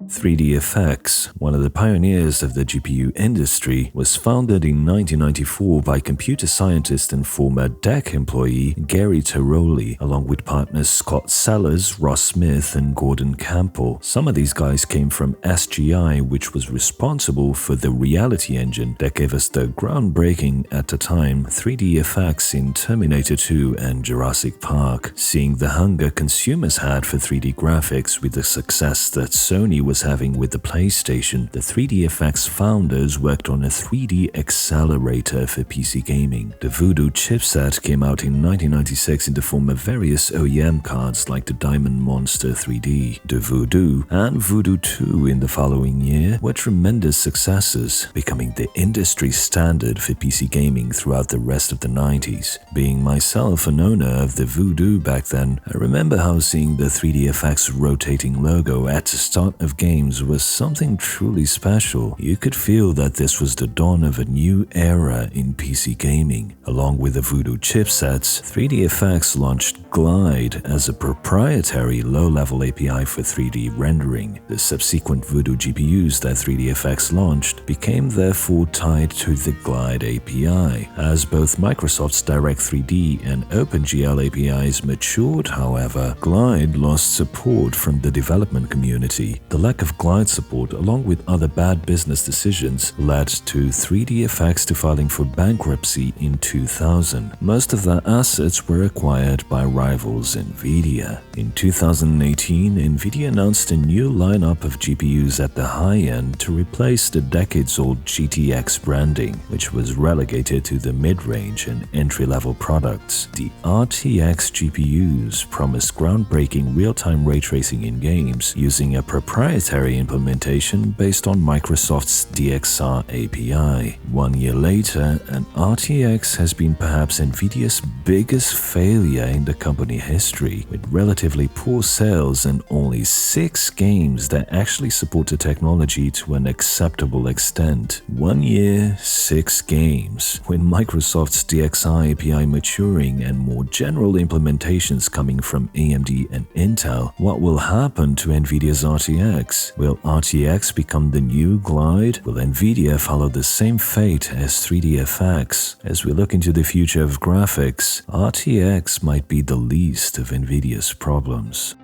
3DFX, one of the pioneers of the GPU industry, was founded in 1994 by computer scientist and former DEC employee Gary Taroli, along with partners Scott Sellers, Ross Smith, and Gordon Campbell. Some of these guys came from SGI, which was responsible for the reality engine that gave us the groundbreaking, at the time, 3DFX in Terminator 2 and Jurassic Park. Seeing the hunger consumers had for 3D graphics with the success that Sony was having with the PlayStation, the 3DFX founders worked on a 3D accelerator for PC gaming. The Voodoo chipset came out in 1996 in the form of various OEM cards like the Diamond Monster 3D. The Voodoo and Voodoo 2 in the following year were tremendous successes, becoming the industry standard for PC gaming throughout the rest of the 90s. Being myself an owner of the Voodoo back then, I remember how seeing the 3DFX rotating logo at the start of games was something truly special. You could feel that this was the dawn of a new era in PC gaming. Along with the Voodoo chipsets, 3DFX launched Glide as a proprietary low-level API for 3D rendering. The subsequent Voodoo GPUs that 3DFX launched became therefore tied to the Glide API. As both Microsoft's Direct3D and OpenGL APIs matured, however, Glide lost support from the development community. The lack of Glide support, along with other bad business decisions, led to 3DFX to filing for bankruptcy in 2000. Most of their assets were acquired by rivals Nvidia. In 2018, Nvidia announced a new lineup of GPUs at the high end to replace the decades-old GTX branding, which was relegated to the mid-range and entry-level products. The RTX GPUs promised groundbreaking real-time ray tracing in games using a proprietary implementation based on Microsoft's DXR API. 1 year later, an RTX has been perhaps Nvidia's biggest failure in the company history, with relatively poor sales and only 6 games that actually support the technology to an acceptable extent. 1 year, 6 games. With Microsoft's DXR API maturing and more general implementations coming from AMD and Intel, what will happen to Nvidia's RTX? Will RTX become the new Glide? Will Nvidia follow the same fate as 3DFX? As we look into the future of graphics, RTX might be the least of Nvidia's problems.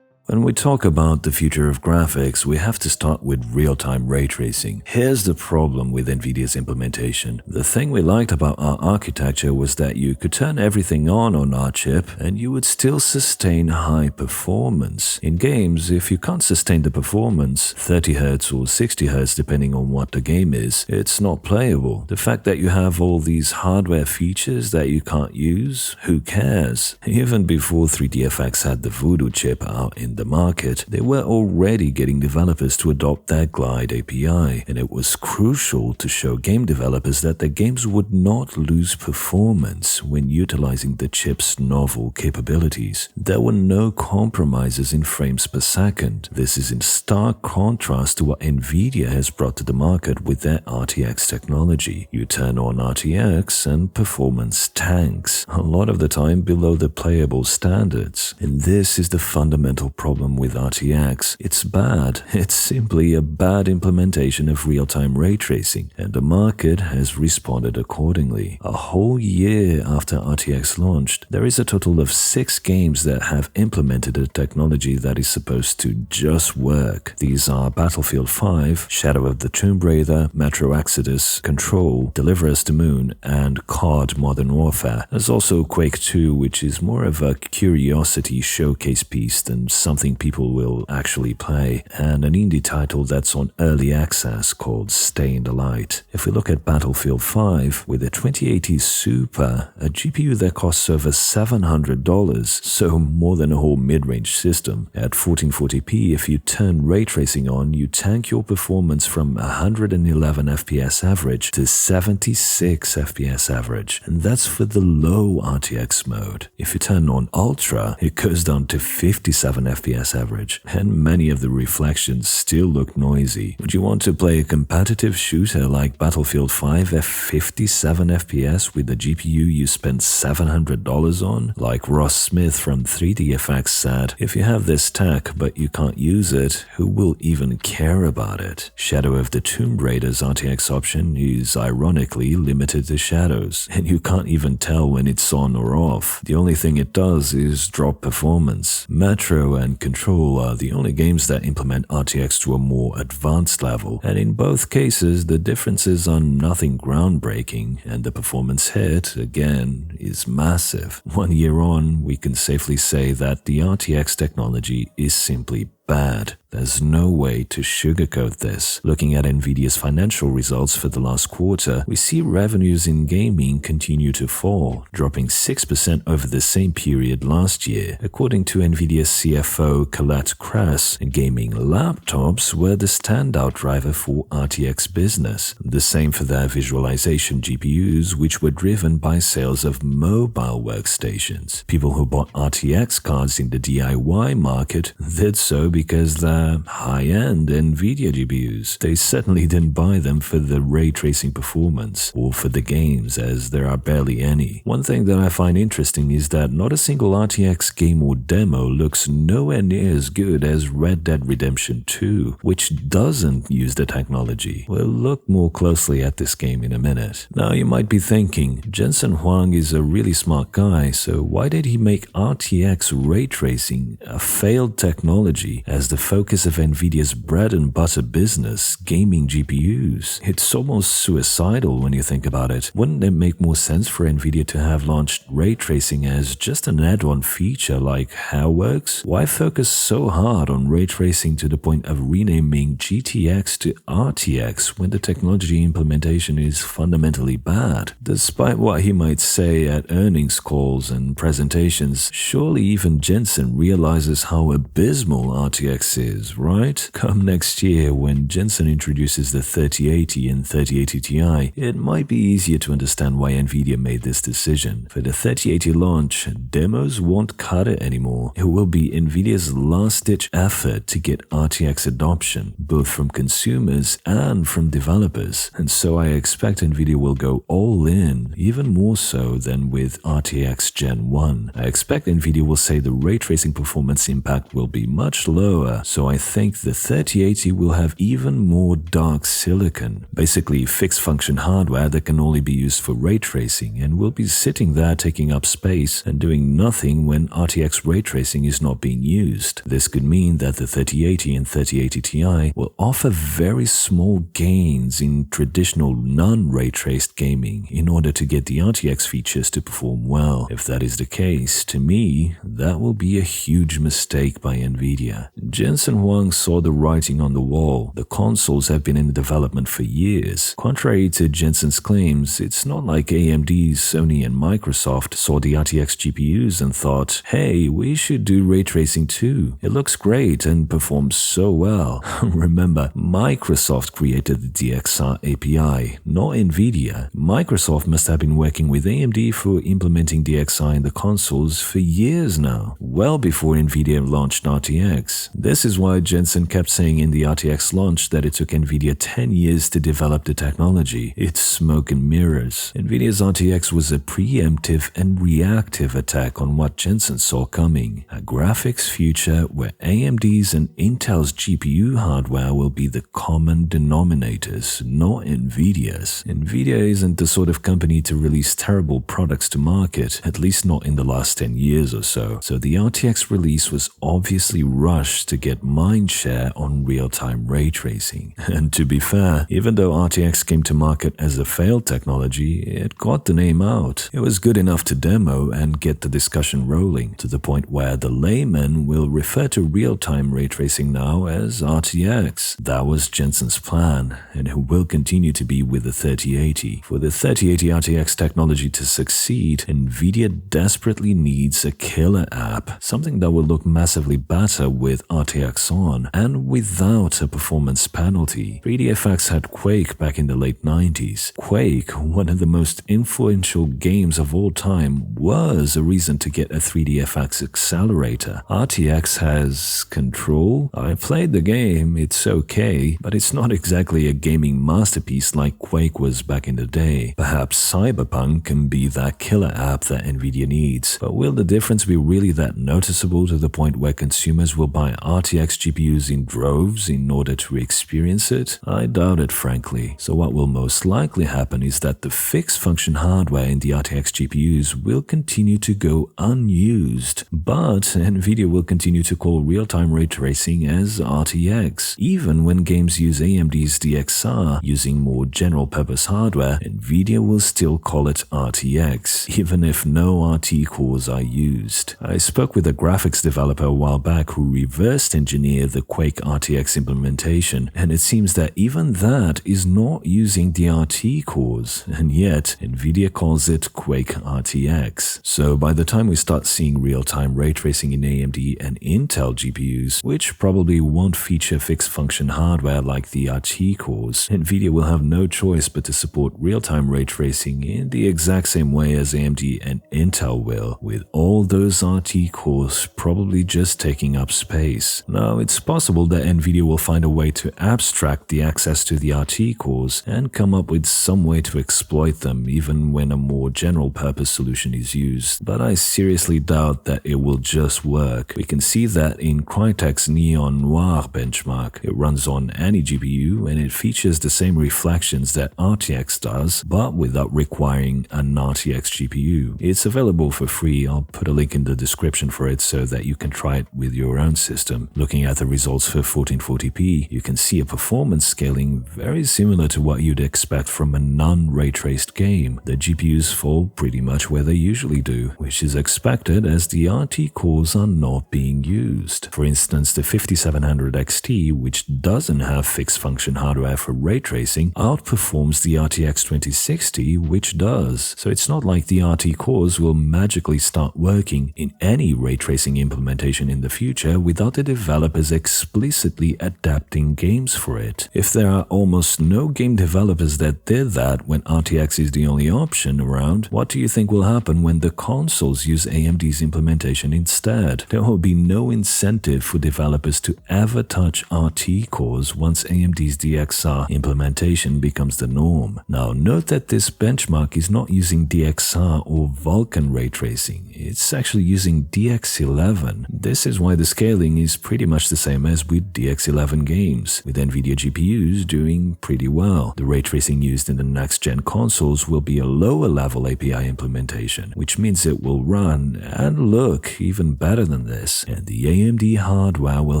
When we talk about the future of graphics, we have to start with real-time ray tracing. Here's the problem with Nvidia's implementation. The thing we liked about our architecture was that you could turn everything on our chip and you would still sustain high performance. In games, if you can't sustain the performance, 30Hz or 60Hz depending on what the game is, it's not playable. The fact that you have all these hardware features that you can't use, who cares? Even before 3DFX had the Voodoo chip out in the market, they were already getting developers to adopt their Glide API, and it was crucial to show game developers that their games would not lose performance when utilizing the chip's novel capabilities. There were no compromises in frames per second. This is in stark contrast to what Nvidia has brought to the market with their RTX technology. You turn on RTX and performance tanks, a lot of the time below the playable standards. And this is the fundamental problem with RTX. It's bad. It's simply a bad implementation of real-time ray tracing, and the market has responded accordingly. A whole year after RTX launched, there is a total of 6 games that have implemented a technology that is supposed to just work. These are Battlefield 5, Shadow of the Tomb Raider, Metro Exodus, Control, Deliver Us the Moon, and COD Modern Warfare. There's also Quake 2, which is more of a curiosity showcase piece than something people will actually play, and an indie title that's on early access called Stay in the Light. If we look at Battlefield 5, with a 2080 Super, a GPU that costs over $700, so more than a whole mid-range system, at 1440p, if you turn ray tracing on, you tank your performance from 111 FPS average to 76 FPS average, and that's for the low RTX mode. If you turn on Ultra, it goes down to 57 FPS FPS average, and many of the reflections still look noisy. Would you want to play a competitive shooter like Battlefield 5 at 57 FPS with a GPU you spent $700 on? Like Ross Smith from 3DFX said, if you have this tech but you can't use it, who will even care about it? Shadow of the Tomb Raider's RTX option is ironically limited to shadows, and you can't even tell when it's on or off. The only thing it does is drop performance. Metro and Control are the only games that implement RTX to a more advanced level, and in both cases the differences are nothing groundbreaking, and the performance hit, again, is massive. 1 year on, we can safely say that the RTX technology is simply bad. There's no way to sugarcoat this. Looking at Nvidia's financial results for the last quarter, we see revenues in gaming continue to fall, dropping 6% over the same period last year. According to Nvidia's CFO Colette Kress, gaming laptops were the standout driver for RTX business. The same for their visualization GPUs, which were driven by sales of mobile workstations. People who bought RTX cards in the DIY market did so because they're high-end Nvidia GPUs. They certainly didn't buy them for the ray tracing performance or for the games, as there are barely any. One thing that I find interesting is that not a single RTX game or demo looks nowhere near as good as Red Dead Redemption 2, which doesn't use the technology. We'll look more closely at this game in a minute. Now you might be thinking, Jensen Wong is a really smart guy, so why did he make RTX ray tracing a failed technology as the focus of Nvidia's bread and butter business, gaming GPUs? It's almost suicidal when you think about it. Wouldn't it make more sense for Nvidia to have launched ray tracing as just an add-on feature like Hairworks? Why focus so hard on ray tracing to the point of renaming GTX to RTX when the technology implementation is fundamentally bad? Despite what he might say at earnings calls and presentations, surely even Jensen realizes how abysmal RTX is, right? Come next year, when Jensen introduces the 3080 and 3080 Ti, it might be easier to understand why Nvidia made this decision. For the 3080 launch, demos won't cut it anymore. It will be Nvidia's last-ditch effort to get RTX adoption, both from consumers and from developers. And so I expect Nvidia will go all in, even more so than with RTX Gen 1. I expect Nvidia will say the ray tracing performance impact will be much lower, so I think the 3080 will have even more dark silicon, basically fixed function hardware that can only be used for ray tracing, and will be sitting there taking up space and doing nothing when RTX ray tracing is not being used. This could mean that the 3080 and 3080 Ti will offer very small gains in traditional non-ray traced gaming in order to get the RTX features to perform well. If that is the case, to me, that will be a huge mistake by Nvidia. Jensen Wong saw the writing on the wall. The consoles have been in development for years. Contrary to Jensen's claims, it's not like AMD, Sony, and Microsoft saw the RTX GPUs and thought, hey, we should do ray tracing too. It looks great and performs so well. Remember, Microsoft created the DXR API, not Nvidia. Microsoft must have been working with AMD for implementing DXR in the consoles for years now, well before Nvidia launched RTX. This is why Jensen kept saying in the RTX launch that it took Nvidia 10 years to develop the technology. It's smoke and mirrors. Nvidia's RTX was a preemptive and reactive attack on what Jensen saw coming, a graphics future where AMD's and Intel's GPU hardware will be the common denominators, not Nvidia's. Nvidia isn't the sort of company to release terrible products to market, at least not in the last 10 years or so. So the RTX release was obviously rushed to get mindshare on real-time ray tracing. And to be fair, even though RTX came to market as a failed technology, it got the name out. It was good enough to demo and get the discussion rolling, to the point where the layman will refer to real-time ray tracing now as RTX. That was Jensen's plan, and it will continue to be with the 3080. For the 3080 RTX technology to succeed, Nvidia desperately needs a killer app, something that will look massively better with with RTX on and without a performance penalty. 3DFX had Quake back in the late 90s. Quake, one of the most influential games of all time, was a reason to get a 3DFX accelerator. RTX has Control. I played the game, it's okay, but it's not exactly a gaming masterpiece like Quake was back in the day. Perhaps Cyberpunk can be that killer app that Nvidia needs, but will the difference be really that noticeable to the point where consumers will buy RTX GPUs in droves in order to experience it? I doubt it, frankly. So what will most likely happen is that the fixed function hardware in the RTX GPUs will continue to go unused, but Nvidia will continue to call real-time ray tracing as RTX. Even when games use AMD's DXR using more general-purpose hardware, Nvidia will still call it RTX, even if no RT cores are used. I spoke with a graphics developer a while back who reversed engineered the Quake RTX implementation, and it seems that even that is not using the RT cores, and yet Nvidia calls it Quake RTX. So by the time we start seeing real-time ray tracing in AMD and Intel GPUs, which probably won't feature fixed function hardware like the RT cores, Nvidia will have no choice but to support real-time ray tracing in the exact same way as AMD and Intel will, with all those RT cores probably just taking up space. Now, it's possible that Nvidia will find a way to abstract the access to the RT cores and come up with some way to exploit them even when a more general-purpose solution is used, but I seriously doubt that it will just work. We can see that in Crytek's Noir benchmark. It runs on any GPU and it features the same reflections that RTX does, but without requiring an RTX GPU. It's available for free. I'll put a link in the description for it so that you can try it with your own system. Looking at the results for 1440p, you can see a performance scaling very similar to what you'd expect from a non-ray traced game. The GPUs fall pretty much where they usually do, which is expected as the RT cores are not being used. For instance, the 5700 XT, which doesn't have fixed function hardware for ray tracing, outperforms the RTX 2060, which does. So it's not like the RT cores will magically start working in any ray tracing implementation in the future without the developers explicitly adapting games for it. If there are almost no game developers that did that when RTX is the only option around, what do you think will happen when the consoles use AMD's implementation instead? There will be no incentive for developers to ever touch RT cores once AMD's DXR implementation becomes the norm. Now, note that this benchmark is not using DXR or Vulkan ray tracing. It's actually using DX11. This is why the scaling is pretty much the same as with DX11 games, with Nvidia GPUs doing pretty well. The ray tracing used in the next-gen consoles will be a lower-level API implementation, which means it will run and look even better than this, and the AMD hardware will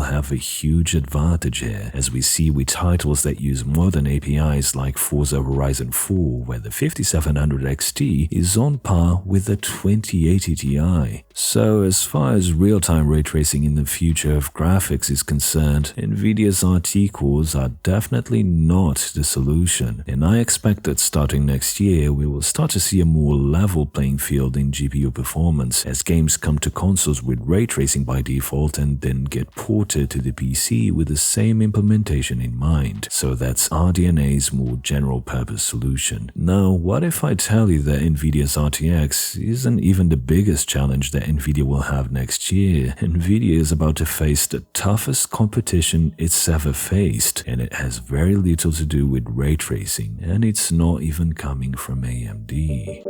have a huge advantage here, as we see with titles that use modern APIs like Forza Horizon 4, where the 5700 XT is on par with the 2080 Ti. So as far as real-time ray tracing in the future of graphics is concerned, Nvidia's RT cores are definitely not the solution, and I expect that starting next year we will start to see a more level playing field in GPU performance as games come to consoles with ray tracing by default and then get ported to the PC with the same implementation in mind. So that's RDNA's more general-purpose solution. Now, what if I tell you that Nvidia's RTX isn't even the biggest challenge that Nvidia will have next year? Nvidia is about to face the toughest competition it's ever faced, and it has very little to do with ray tracing, and it's not even coming from AMD.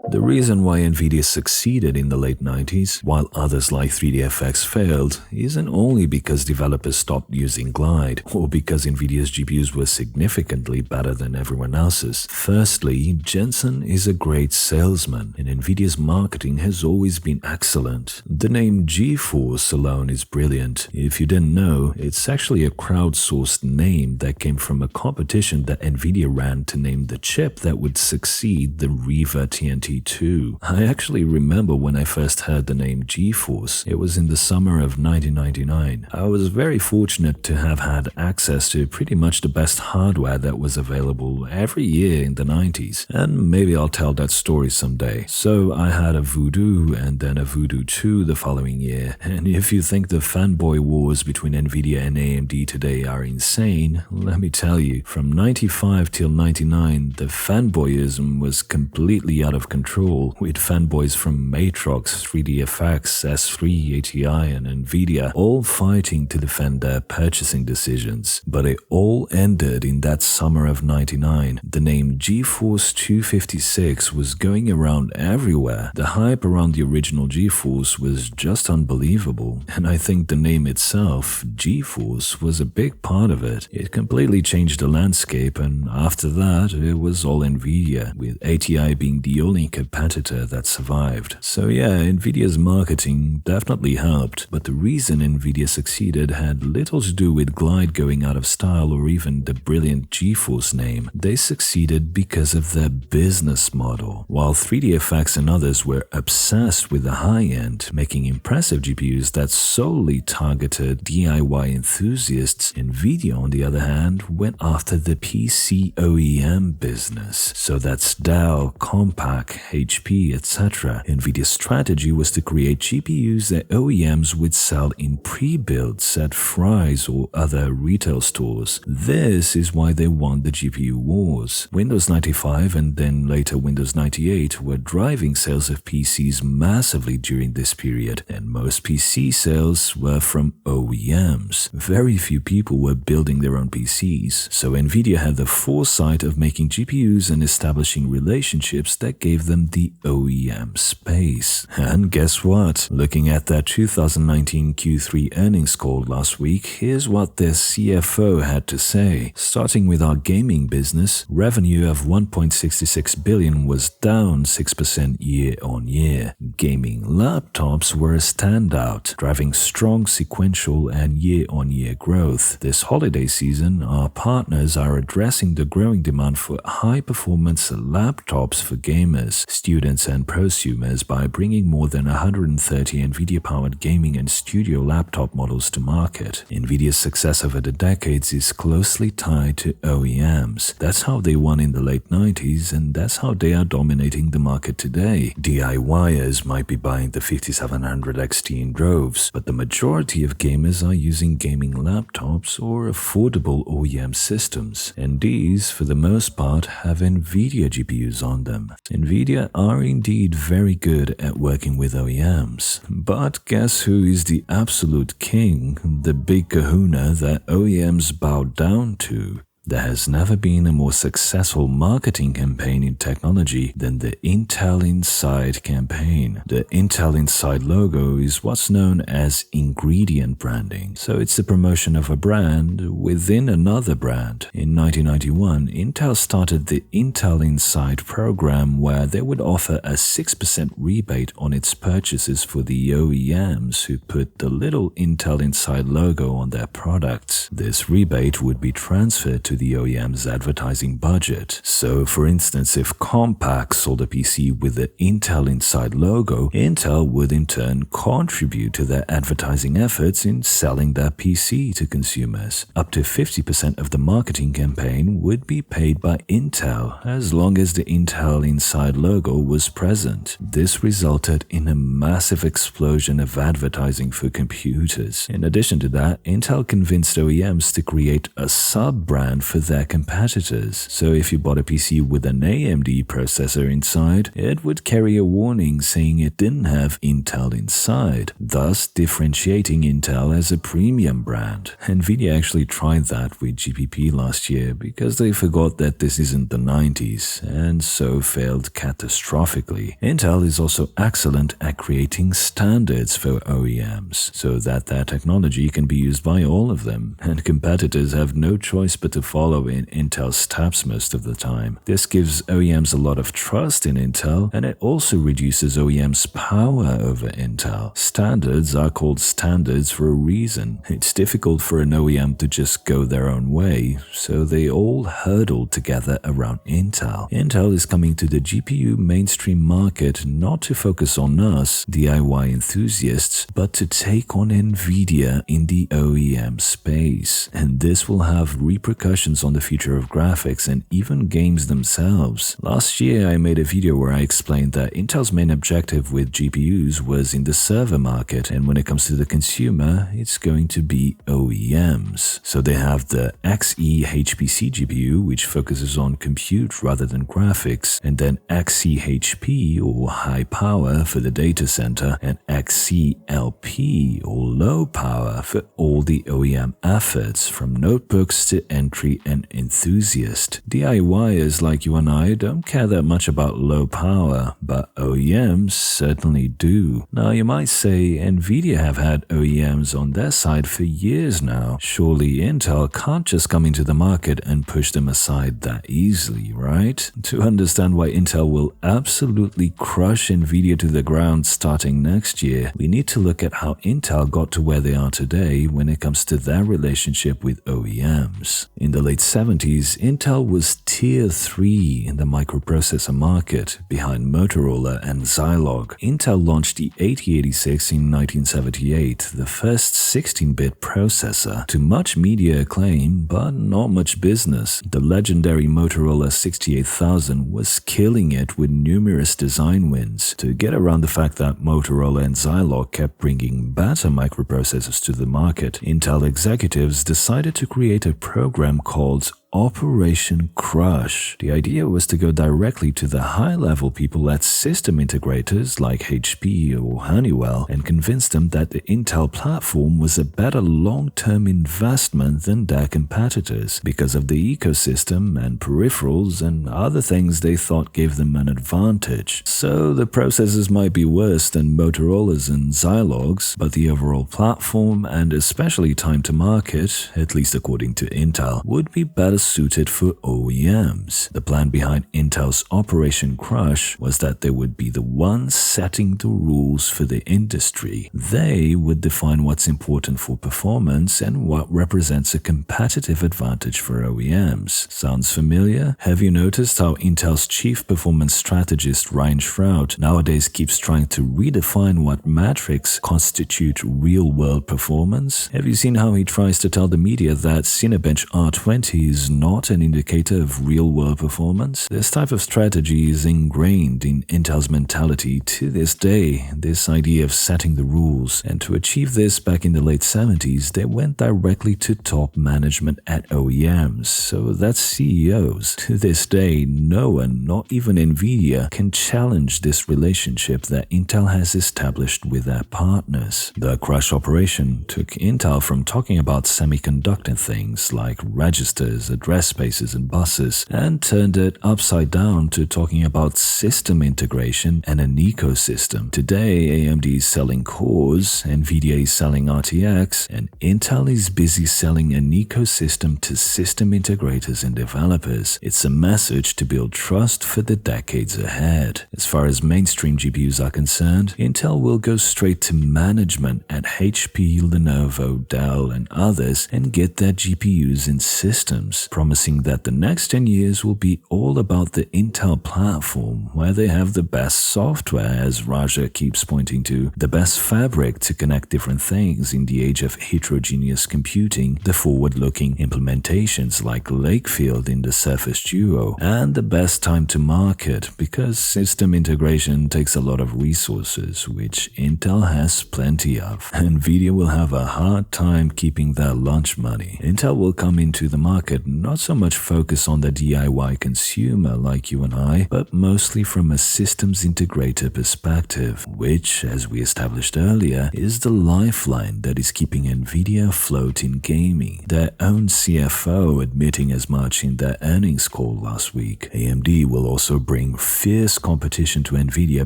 The reason why Nvidia succeeded in the late 90s, while others like 3DFX failed, isn't only because developers stopped using Glide, or because Nvidia's GPUs were significantly better than everyone else's. Firstly, Jensen is a great salesman, and Nvidia's marketing has always been excellent. The name GeForce alone is brilliant. If you didn't know, it's actually a crowdsourced name that came from a competition that Nvidia ran to name the chip that would succeed the Riva TNT AMD too. I actually remember when I first heard the name GeForce. It was in the summer of 1999. I was very fortunate to have had access to pretty much the best hardware that was available every year in the 90s, and maybe I'll tell that story someday. So I had a Voodoo and then a Voodoo 2 the following year, and if you think the fanboy wars between Nvidia and AMD today are insane, let me tell you, from 95 till 99, the fanboyism was completely out of control, with fanboys from Matrox, 3DFX, S3, ATI, and Nvidia all fighting to defend their purchasing decisions. But it all ended in that summer of 99. The name GeForce 256 was going around everywhere. The hype around the original GeForce was just unbelievable, and I think the name itself, GeForce, was a big part of it. It completely changed the landscape, and after that, it was all Nvidia, with ATI being the only competitor that survived. So yeah, Nvidia's marketing definitely helped, but the reason Nvidia succeeded had little to do with Glide going out of style or even the brilliant GeForce name. They succeeded because of their business model. While 3DFX and others were obsessed with the high-end, making impressive GPUs that solely targeted DIY enthusiasts, Nvidia, on the other hand, went after the PC OEM business. So that's Dell, Compaq, HP, etc. Nvidia's strategy was to create GPUs that OEMs would sell in pre-builds at Fry's or other retail stores. This is why they won the GPU wars. Windows 95 and then later Windows 98 were driving sales of PCs massively during this period, and most PC sales were from OEMs. Very few people were building their own PCs, so Nvidia had the foresight of making GPUs and establishing relationships that gave them the OEM space. And guess what? Looking at their 2019 Q3 earnings call last week, here's what their CFO had to say. Starting with our gaming business, revenue of $1.66 billion was down 6% year-on-year. Gaming laptops were a standout, driving strong sequential and year-on-year growth. This holiday season, our partners are addressing the growing demand for high-performance laptops for gamers, students, and prosumers by bringing more than 130 Nvidia-powered gaming and studio laptop models to market. Nvidia's success over the decades is closely tied to OEMs. That's how they won in the late 90s, and that's how they are dominating the market today. DIYers might be buying the 5700 XT in droves, but the majority of gamers are using gaming laptops or affordable OEM systems, and these, for the most part, have Nvidia GPUs on them. Nvidia are indeed very good at working with OEMs, but guess who is the absolute king, the big kahuna that OEMs bow down to? There has never been a more successful marketing campaign in technology than the Intel Inside campaign. The Intel Inside logo is what's known as ingredient branding. So it's the promotion of a brand within another brand. In 1991, Intel started the Intel Inside program where they would offer a 6% rebate on its purchases for the OEMs who put the little Intel Inside logo on their products. This rebate would be transferred to the OEM's advertising budget. So, for instance, if Compaq sold a PC with the Intel Inside logo, Intel would in turn contribute to their advertising efforts in selling their PC to consumers. Up to 50% of the marketing campaign would be paid by Intel as long as the Intel Inside logo was present. This resulted in a massive explosion of advertising for computers. In addition to that, Intel convinced OEMs to create a sub-brand for their competitors. So if you bought a PC with an AMD processor inside, it would carry a warning saying it didn't have Intel inside, thus differentiating Intel as a premium brand. Nvidia actually tried that with GPP last year because they forgot that this isn't the 90s, and so failed catastrophically. Intel is also excellent at creating standards for OEMs, so that their technology can be used by all of them, and competitors have no choice but to follow follow in Intel's steps most of the time. This gives OEMs a lot of trust in Intel, and it also reduces OEMs' power over Intel. Standards are called standards for a reason. It's difficult for an OEM to just go their own way, so they all hurdle together around Intel. Intel is coming to the GPU mainstream market not to focus on us, DIY enthusiasts, but to take on Nvidia in the OEM space. And this will have repercussions on the future of graphics and even games themselves. Last year I made a video where I explained that Intel's main objective with GPUs was in the server market, and when it comes to the consumer, it's going to be OEMs. So they have the Xe HPC GPU, which focuses on compute rather than graphics, and then XeHP or high power for the data center, and XeLP or low power for all the OEM efforts from notebooks to entry and enthusiast. DIYers like you and I don't care that much about low power, but OEMs certainly do. Now you might say Nvidia have had OEMs on their side for years now. Surely Intel can't just come into the market and push them aside that easily, right? To understand why Intel will absolutely crush Nvidia to the ground starting next year, we need to look at how Intel got to where they are today when it comes to their relationship with OEMs. In the late 70s, Intel was tier 3 in the microprocessor market, behind Motorola and Zilog. Intel launched the 8086 in 1978, the first 16-bit processor, to much media acclaim, but not much business. The legendary Motorola 68000 was killing it with numerous design wins. To get around the fact that Motorola and Zilog kept bringing better microprocessors to the market, Intel executives decided to create a program called Operation Crush. The idea was to go directly to the high-level people at system integrators like HP or Honeywell and convince them that the Intel platform was a better long-term investment than their competitors because of the ecosystem and peripherals and other things they thought gave them an advantage. So the processors might be worse than Motorola's and Zilog's, but the overall platform and especially time to market, at least according to Intel, would be better suited for OEMs. The plan behind Intel's Operation Crush was that they would be the ones setting the rules for the industry. They would define what's important for performance and what represents a competitive advantage for OEMs. Sounds familiar? Have you noticed how Intel's chief performance strategist Ryan Shrout nowadays keeps trying to redefine what metrics constitute real-world performance? Have you seen how he tries to tell the media that Cinebench R20 is not an indicator of real-world performance? This type of strategy is ingrained in Intel's mentality to this day, this idea of setting the rules. And to achieve this back in the late 70s, they went directly to top management at OEMs, so that's CEOs. To this day, no one, not even Nvidia, can challenge this relationship that Intel has established with their partners. The Crush operation took Intel from talking about semiconductor things like registers, address spaces, and buses, and turned it upside down to talking about system integration and an ecosystem. Today, AMD is selling cores, Nvidia is selling RTX, and Intel is busy selling an ecosystem to system integrators and developers. It's a message to build trust for the decades ahead. As far as mainstream GPUs are concerned, Intel will go straight to management at HP, Lenovo, Dell, and others and get their GPUs in systems, promising that the next 10 years will be all about the Intel platform, where they have the best software, as Raja keeps pointing to, the best fabric to connect different things in the age of heterogeneous computing, the forward-looking implementations like Lakefield in the Surface Duo, and the best time to market, because system integration takes a lot of resources, which Intel has plenty of. Nvidia will have a hard time keeping their lunch money. Intel will come into the market not so much focus on the DIY consumer like you and I, but mostly from a systems integrator perspective, which, as we established earlier, is the lifeline that is keeping Nvidia afloat in gaming. Their own CFO admitting as much in their earnings call last week. AMD will also bring fierce competition to Nvidia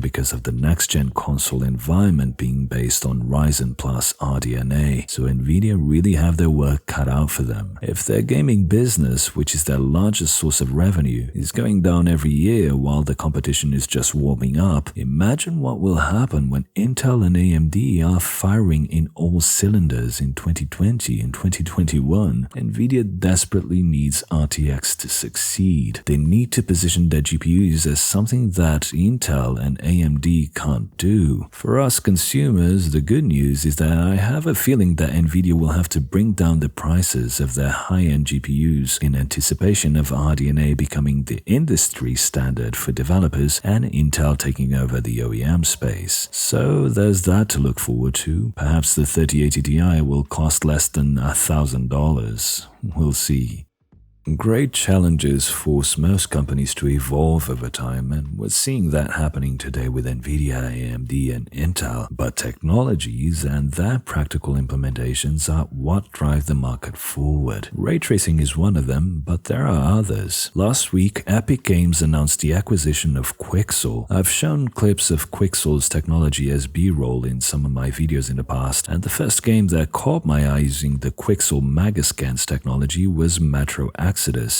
because of the next-gen console environment being based on Ryzen plus RDNA, so Nvidia really have their work cut out for them. If their gaming business business, which is their largest source of revenue, is going down every year while the competition is just warming up, imagine what will happen when Intel and AMD are firing in all cylinders in 2020 and 2021. Nvidia desperately needs RTX to succeed. They need to position their GPUs as something that Intel and AMD can't do. For us consumers, the good news is that I have a feeling that Nvidia will have to bring down the prices of their high-end GPUs in anticipation of RDNA becoming the industry standard for developers and Intel taking over the OEM space. So there's that to look forward to. Perhaps the 3080 Ti will cost less than $1,000. We'll see. Great challenges force most companies to evolve over time, and we're seeing that happening today with Nvidia, AMD, and Intel. But technologies and their practical implementations are what drive the market forward. Ray tracing is one of them, but there are others. Last week, Epic Games announced the acquisition of Quixel. I've shown clips of Quixel's technology as B-roll in some of my videos in the past, and the first game that caught my eye using the Quixel Megascans technology was Metro Exodus.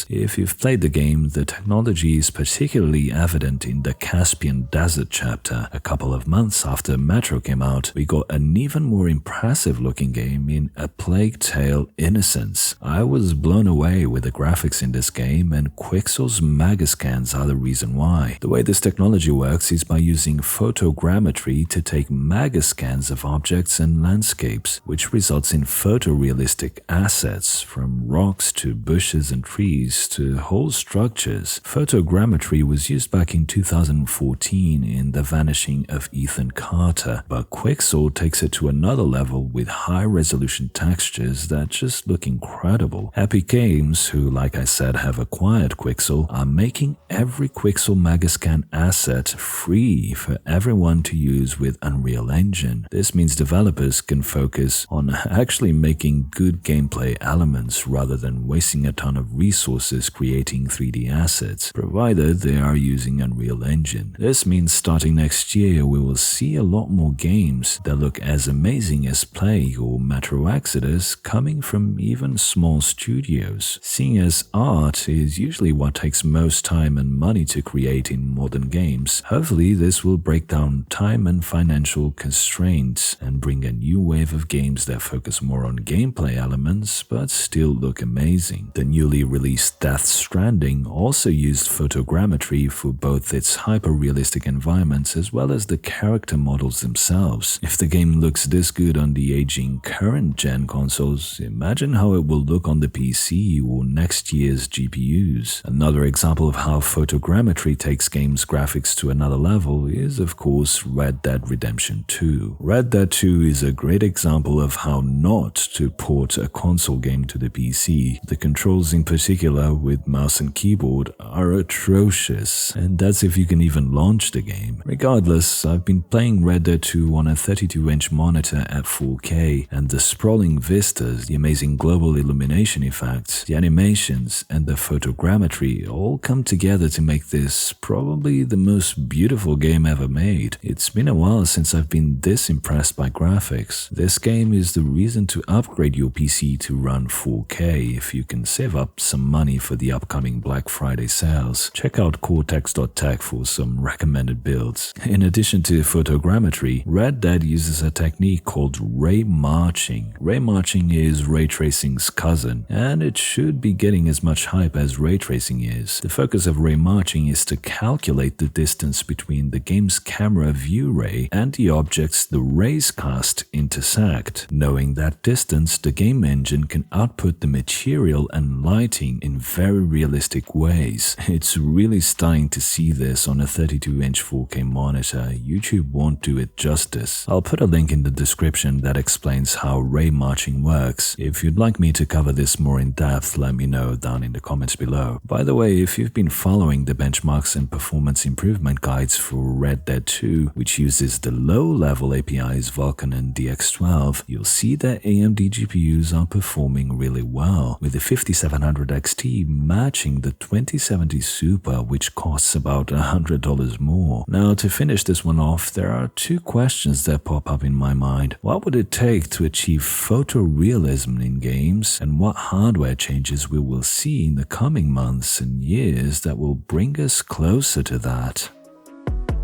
If you've played the game, the technology is particularly evident in the Caspian Desert chapter. A couple of months after Metro came out, we got an even more impressive looking game in A Plague Tale: Innocence. I was blown away with the graphics in this game, and Quixel's Megascans are the reason why. The way this technology works is by using photogrammetry to take megascans of objects and landscapes, which results in photorealistic assets from rocks to bushes and trees to whole structures. Photogrammetry was used back in 2014 in The Vanishing of Ethan Carter, but Quixel takes it to another level with high-resolution textures that just look incredible. Epic Games, who like I said have acquired Quixel, are making every Quixel Megascan asset free for everyone to use with Unreal Engine. This means developers can focus on actually making good gameplay elements rather than wasting a ton of resources creating 3D assets, provided they are using Unreal Engine. This means starting next year we will see a lot more games that look as amazing as Plague or Metro Exodus coming from even small studios. Seeing as art is usually what takes most time and money to create in modern games, hopefully this will break down time and financial constraints and bring a new wave of games that focus more on gameplay elements but still look amazing. The newly released Death Stranding also used photogrammetry for both its hyper-realistic environments as well as the character models themselves. If the game looks this good on the aging current-gen consoles, imagine how it will look on the PC or next year's GPUs. Another example of how photogrammetry takes games' graphics to another level is, of course, Red Dead Redemption 2. Red Dead 2 is a great example of how not to port a console game to the PC. The controls in particular with mouse and keyboard are atrocious, and that's if you can even launch the game. Regardless, I've been playing Red Dead 2 on a 32-inch monitor at 4K, and the sprawling vistas, the amazing global illumination effects, the animations, and the photogrammetry all come together to make this probably the most beautiful game ever made. It's been a while since I've been this impressed by graphics. This game is the reason to upgrade your PC to run 4K if you can save up some money for the upcoming Black Friday sales. Check out cortex.tech for some recommended builds. In addition to photogrammetry, Red Dead uses a technique called ray marching. Ray marching is ray tracing's cousin, and it should be getting as much hype as ray tracing is. The focus of ray marching is to calculate the distance between the game's camera view ray and the objects the rays cast intersect. Knowing that distance, the game engine can output the material and lighting in very realistic ways. It's really stunning to see this on a 32-inch 4K monitor. YouTube won't do it justice. I'll put a link in the description that explains how ray marching works. If you'd like me to cover this more in depth, let me know down in the comments below. By the way, if you've been following the benchmarks and performance improvement guides for Red Dead 2, which uses the low-level APIs Vulkan and DX12, you'll see that AMD GPUs are performing really well, with the 5700 500 XT matching the 2070 Super, which costs about $100 more. Now, to finish this one off, there are two questions that pop up in my mind. What would it take to achieve photorealism in games, and what hardware changes we will see in the coming months and years that will bring us closer to that?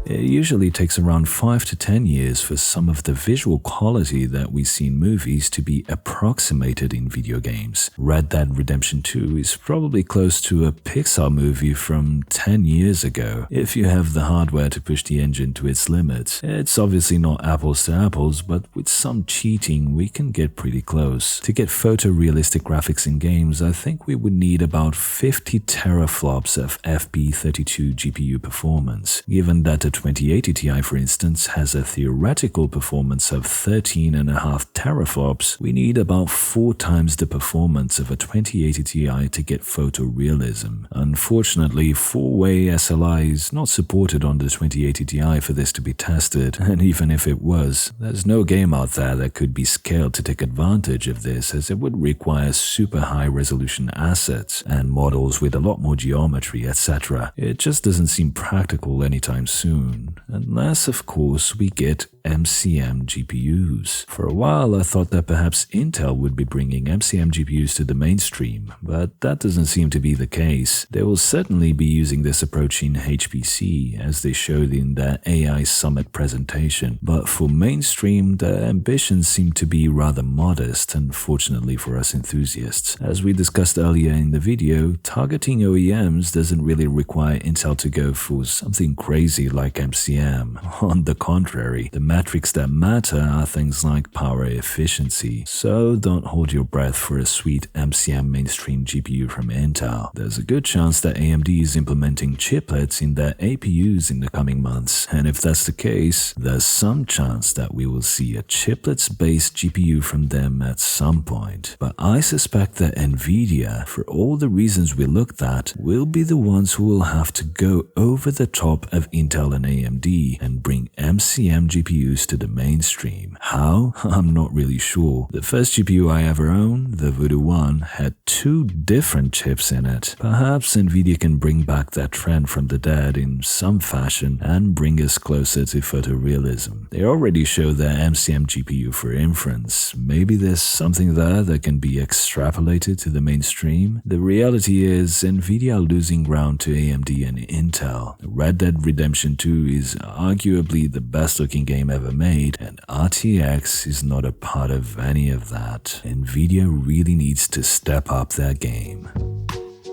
It usually takes around 5 to 10 years for some of the visual quality that we see in movies to be approximated in video games. Red Dead Redemption 2 is probably close to a Pixar movie from 10 years ago, if you have the hardware to push the engine to its limits. It's obviously not apples to apples, but with some cheating we can get pretty close. To get photorealistic graphics in games, I think we would need about 50 teraflops of FP32 GPU performance, given that a 2080 Ti, for instance, has a theoretical performance of 13.5 teraflops. We need about 4 times the performance of a 2080 Ti to get photorealism. Unfortunately, 4-way SLI is not supported on the 2080 Ti for this to be tested, and even if it was, there's no game out there that could be scaled to take advantage of this, as it would require super high resolution assets and models with a lot more geometry, etc. It just doesn't seem practical anytime soon. Unless, of course, we get MCM GPUs. For a while, I thought that perhaps Intel would be bringing MCM GPUs to the mainstream, but that doesn't seem to be the case. They will certainly be using this approach in HPC, as they showed in their AI Summit presentation, but for mainstream, their ambitions seem to be rather modest, unfortunately for us enthusiasts. As we discussed earlier in the video, targeting OEMs doesn't really require Intel to go for something crazy like MCM. On the contrary, the metrics that matter are things like power efficiency, so don't hold your breath for a sweet MCM mainstream GPU from Intel. There's a good chance that AMD is implementing chiplets in their APUs in the coming months, and if that's the case, there's some chance that we will see a chiplets-based GPU from them at some point. But I suspect that Nvidia, for all the reasons we looked at, will be the ones who will have to go over the top of Intel and AMD and bring MCM GPUs to the mainstream. How? I'm not really sure. The first GPU I ever owned, the Voodoo 1, had 2 different chips in it. Perhaps Nvidia can bring back that trend from the dead in some fashion and bring us closer to photorealism. They already show their MCM GPU for inference. Maybe there's something there that can be extrapolated to the mainstream. The reality is Nvidia are losing ground to AMD and Intel. Red Dead Redemption 2 is arguably the best looking game ever made, and RTX is not a part of any of that. Nvidia really needs to step up their game.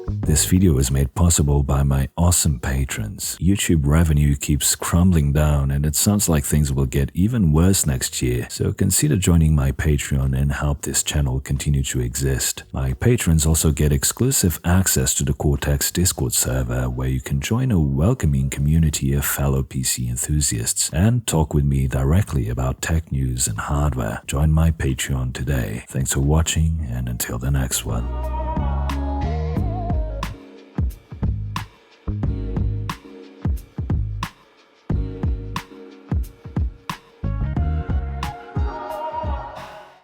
This video was made possible by my awesome patrons. YouTube revenue keeps crumbling down, and it sounds like things will get even worse next year, so consider joining my Patreon and help this channel continue to exist. My patrons also get exclusive access to the Cortex Discord server, where you can join a welcoming community of fellow PC enthusiasts and talk with me directly about tech news and hardware. Join my Patreon today. Thanks for watching, and until the next one.